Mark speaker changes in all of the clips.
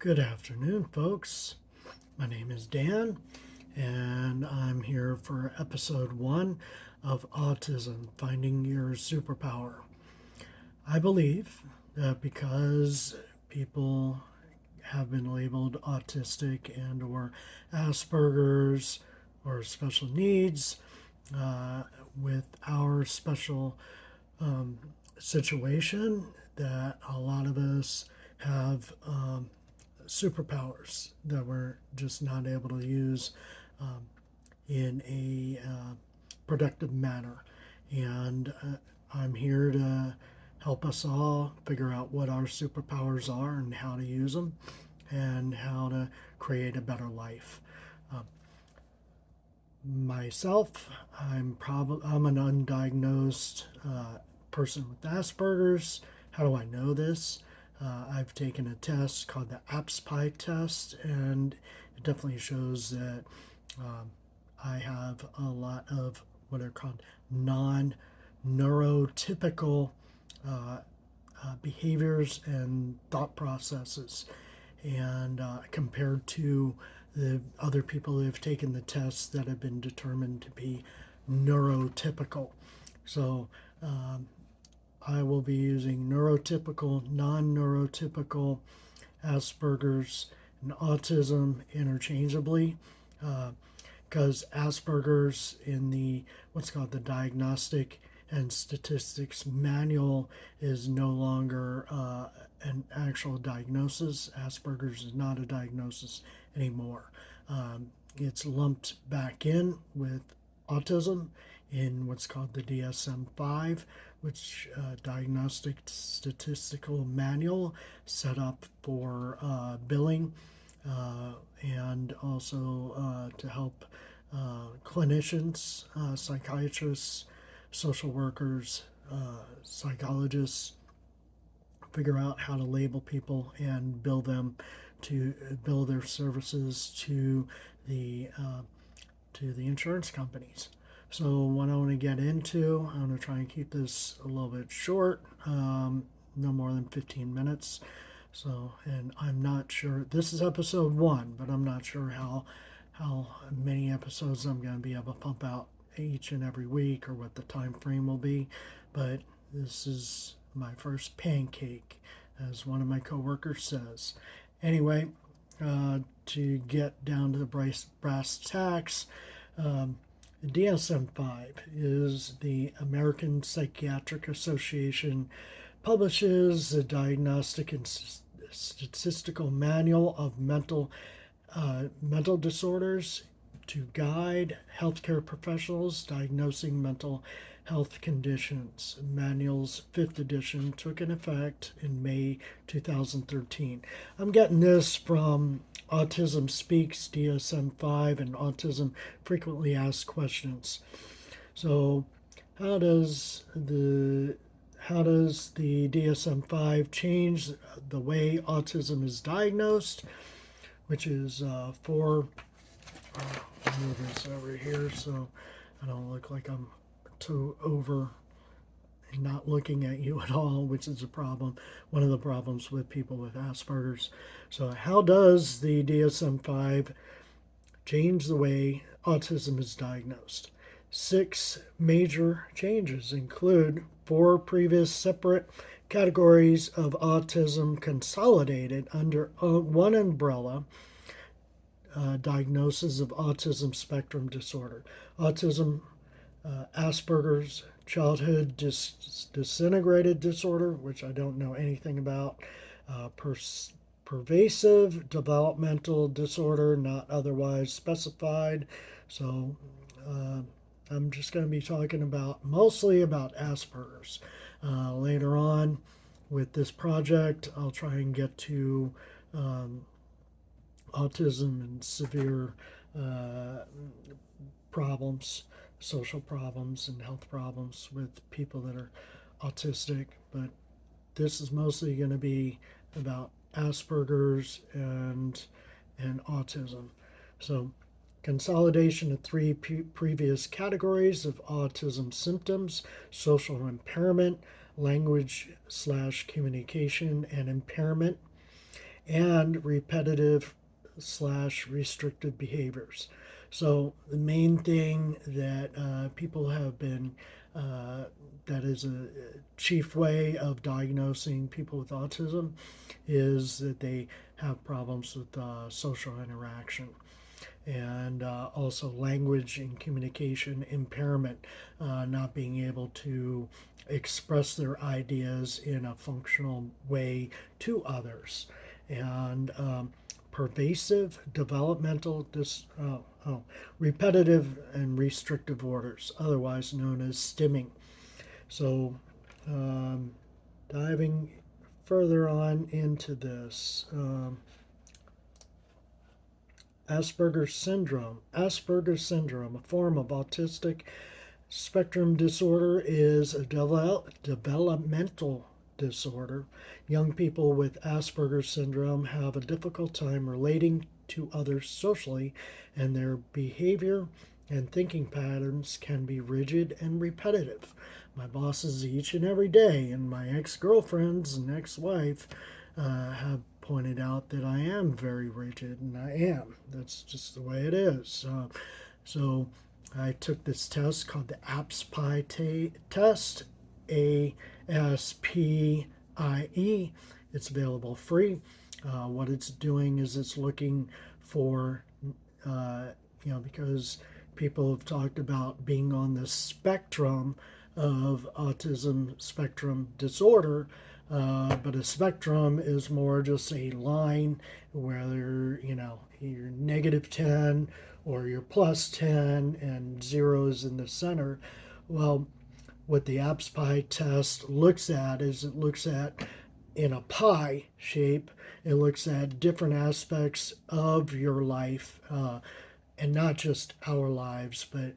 Speaker 1: Good afternoon, folks. My name is Dan, and I'm here for episode 1 of Autism Finding Your Superpower. I believe that because people have been labeled autistic and or Aspergers or special needs uh, with our special um, situation, that a lot of us have superpowers that we're just not able to use um, in a productive manner. And I'm here to help us all figure out what our superpowers are and how to use them and how to create a better life. Uh, Myself, I'm an undiagnosed person with Asperger's. How do I know this? I've taken a test called the APSPI test, and it definitely shows that um, I have a lot of what are called non-neurotypical uh, behaviors and thought processes. And compared to the other people who have taken the tests that have been determined to be neurotypical. So um, I will be using neurotypical, non neurotypical, Asperger's, and autism interchangeably. Because Asperger's in the what's called the Diagnostic and Statistics Manual is no longer an actual diagnosis. Asperger's is not a diagnosis anymore. It's lumped back in with autism in what's called the DSM 5, which Diagnostic Statistical Manual set up for billing and also to help clinicians, psychiatrists, social workers, psychologists figure out how to label people and bill them to bill their services to the insurance companies. So what I want to get into, I'm going to try and keep this a little bit short, no more than 15 minutes. So, and I'm not sure. This is episode 1, but I'm not sure how many episodes I'm going to be able to pump out each and every week or what the time frame will be. But this is my first pancake, as one of my coworkers says. Anyway, to get down to the brass tacks, the DSM-5 is the American Psychiatric Association publishes the Diagnostic and Statistical Manual of Mental Disorders to guide healthcare professionals diagnosing mental health conditions. Manual's 5th edition took in effect in May 2013. I'm getting this from Autism Speaks DSM 5 and Autism Frequently Asked Questions. So, how does the DSM 5 change the way autism is diagnosed? Which is I'll move this over here so I don't look like I'm too over and not looking at you at all, which is a problem, one of the problems with people with Asperger's. So, how does the DSM 5 change the way autism is diagnosed? 6 major changes include 4 previous separate categories of autism consolidated under one umbrella: diagnosis of autism spectrum disorder, autism, Asperger's, childhood disintegrated disorder, which I don't know anything about, pervasive developmental disorder not otherwise specified. So I'm just going to be talking about mostly about Asperger's. Later on with this project, I'll try and get to autism and severe uh, problems, social problems, and health problems with people that are autistic. But this is mostly going to be about Asperger's and autism. So, consolidation of 3 previous categories of autism symptoms: social impairment, language/communication and impairment, and repetitive slash restricted behaviors. So the main thing that people have been that is a chief way of diagnosing people with autism is that they have problems with social interaction and also language and communication impairment, not being able to express their ideas in a functional way to others, and pervasive developmental repetitive and restrictive orders, otherwise known as stimming. So, um, diving further on into this. Asperger's syndrome. Asperger's syndrome, a form of autistic spectrum disorder, is a developmental disorder. Young people with Asperger's syndrome have a difficult time relating to others socially, and their behavior and thinking patterns can be rigid and repetitive. My bosses each and every day, and my ex girlfriends and ex wife have pointed out that I am very rigid, and I am. That's just the way it is. So I took this test called the ASPIE test, ASPIE. It's available free. What it's doing is it's looking for, uh, because people have talked about being on the spectrum of autism spectrum disorder, but a spectrum is more just a line, whether you're -10 or you're +10 and zero is in the center. Well, what the APS-Pi test looks at is it looks at in a pie shape. It looks at different aspects of your life, and not just our lives, but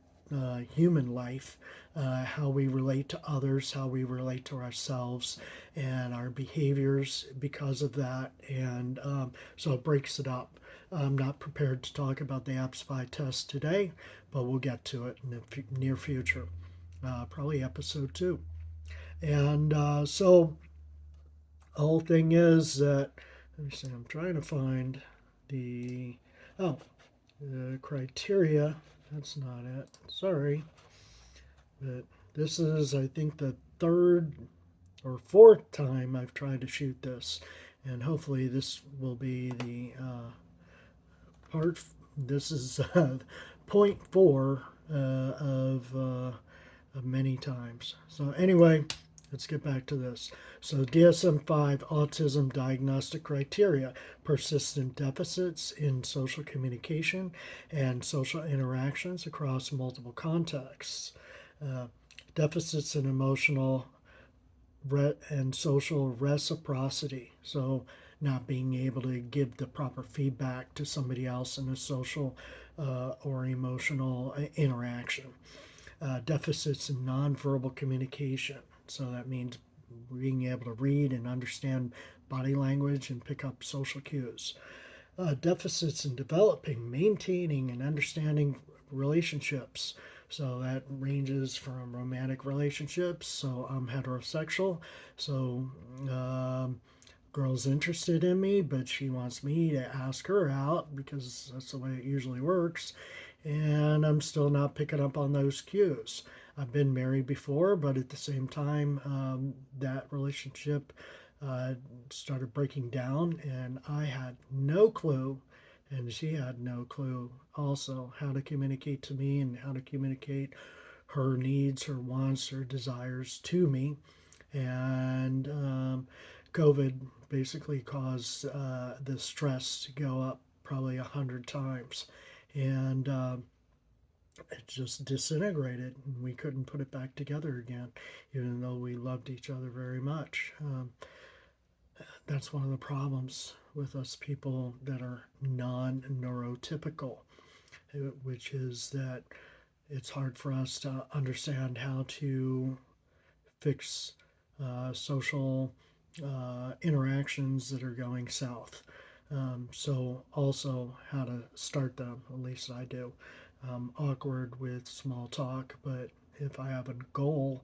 Speaker 1: human life, how we relate to others, how we relate to ourselves, and our behaviors because of that. And so it breaks it up. I'm not prepared to talk about the AppSpy test today, but we'll get to it in the near future, probably episode 2. And so the whole thing is that, let me see, I'm trying to find the, oh, the criteria. That's not it. Sorry. But this is, I think, the third or fourth time I've tried to shoot this. And hopefully this will be the part. This is point 4 of many times. So anyway, let's get back to this. So DSM-5 autism diagnostic criteria: persistent deficits in social communication and social interactions across multiple contexts, uh, deficits in emotional and social reciprocity. So not being able to give the proper feedback to somebody else in a social or emotional interaction. Deficits in nonverbal communication. So that means being able to read and understand body language and pick up social cues. Deficits in developing, maintaining, and understanding relationships. So that ranges from romantic relationships. So I'm heterosexual. So girl's interested in me, but she wants me to ask her out because that's the way it usually works. And I'm still not picking up on those cues. I've been married before, but at the same time, that relationship started breaking down, and I had no clue, and she had no clue also how to communicate to me and how to communicate her needs, her wants, her desires to me. And COVID basically caused the stress to go up probably 100 times, and it just disintegrated. And we couldn't put it back together again, even though we loved each other very much. That's one of the problems with us people that are non-neurotypical, which is that it's hard for us to understand how to fix social interactions that are going south. So also how to start them, at least I do. Awkward with small talk, but if I have a goal,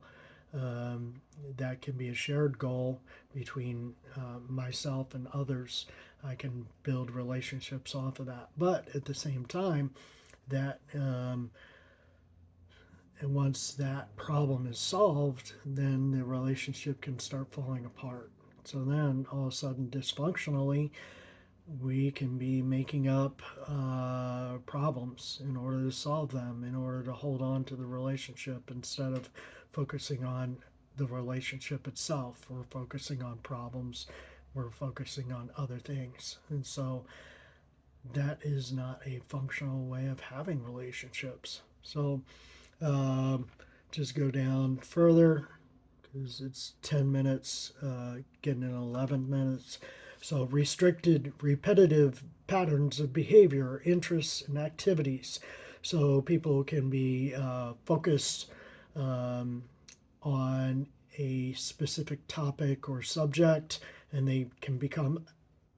Speaker 1: um, that can be a shared goal between myself and others. I can build relationships off of that. But at the same time, that and once that problem is solved, then the relationship can start falling apart. So then all of a sudden, dysfunctionally, we can be making up problems in order to solve them, in order to hold on to the relationship instead of focusing on the relationship itself. We're focusing on problems, we're focusing on other things. And so that is not a functional way of having relationships. So um, just go down further because it's 10 minutes, getting in 11 minutes. So, restricted, repetitive patterns of behavior, interests, and activities. So, people can be focused um, on a specific topic or subject, and they can become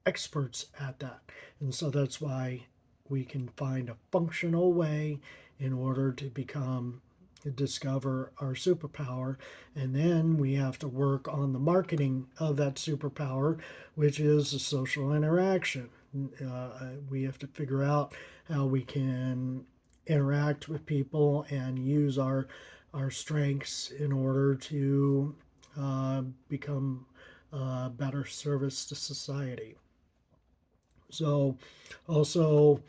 Speaker 1: experts at that. And so, that's why we can find a functional way in order to discover our superpower, and then we have to work on the marketing of that superpower, which is a social interaction. We have to figure out how we can interact with people and use our strengths in order to become better service to society. So, also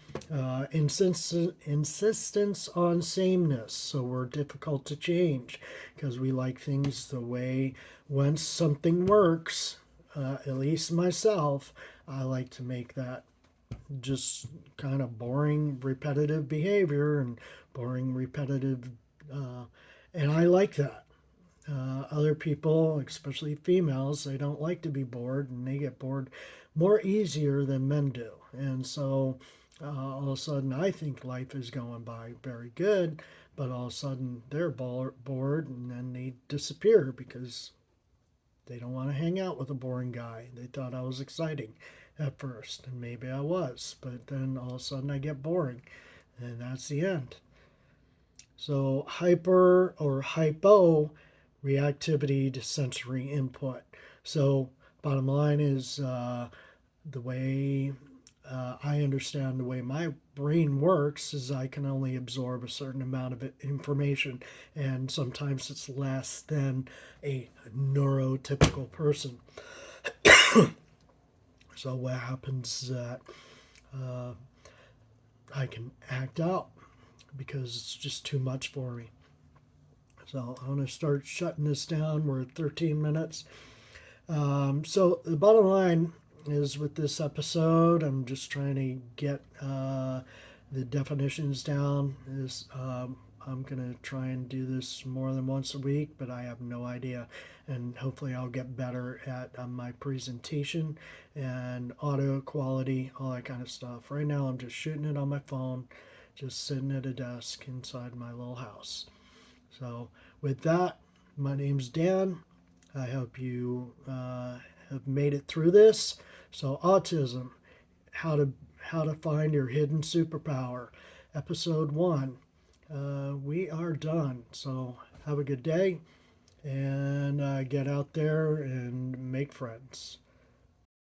Speaker 1: insistence on sameness. So we're difficult to change because we like things the way. Once something works, at least myself, I like to make that just kind of boring, repetitive behavior and boring, repetitive, uh, and I like that. Other people, especially females, they don't like to be bored, and they get bored more easier than men do. And so all of a sudden, I think life is going by very good, but all of a sudden they're bored, and then they disappear because they don't want to hang out with a boring guy. They thought I was exciting at first, and maybe I was, but then all of a sudden I get boring, and that's the end. So, hyper or hypo reactivity to sensory input. So, bottom line is the way I understand the way my brain works is I can only absorb a certain amount of information, and sometimes it's less than a neurotypical person. So, what happens is that uh, I can act out because it's just too much for me. So I'm going to start shutting this down. We're at 13 minutes. So the bottom line is with this episode, I'm just trying to get the definitions down. I'm going to try and do this more than once a week, but I have no idea. And hopefully I'll get better at my presentation and audio quality, all that kind of stuff. Right now I'm just shooting it on my phone, just sitting at a desk inside my little house. So, with that, my name's Dan. I hope you have made it through this. So, autism, how to find your hidden superpower, episode 1. We are done. So, have a good day and get out there and make friends.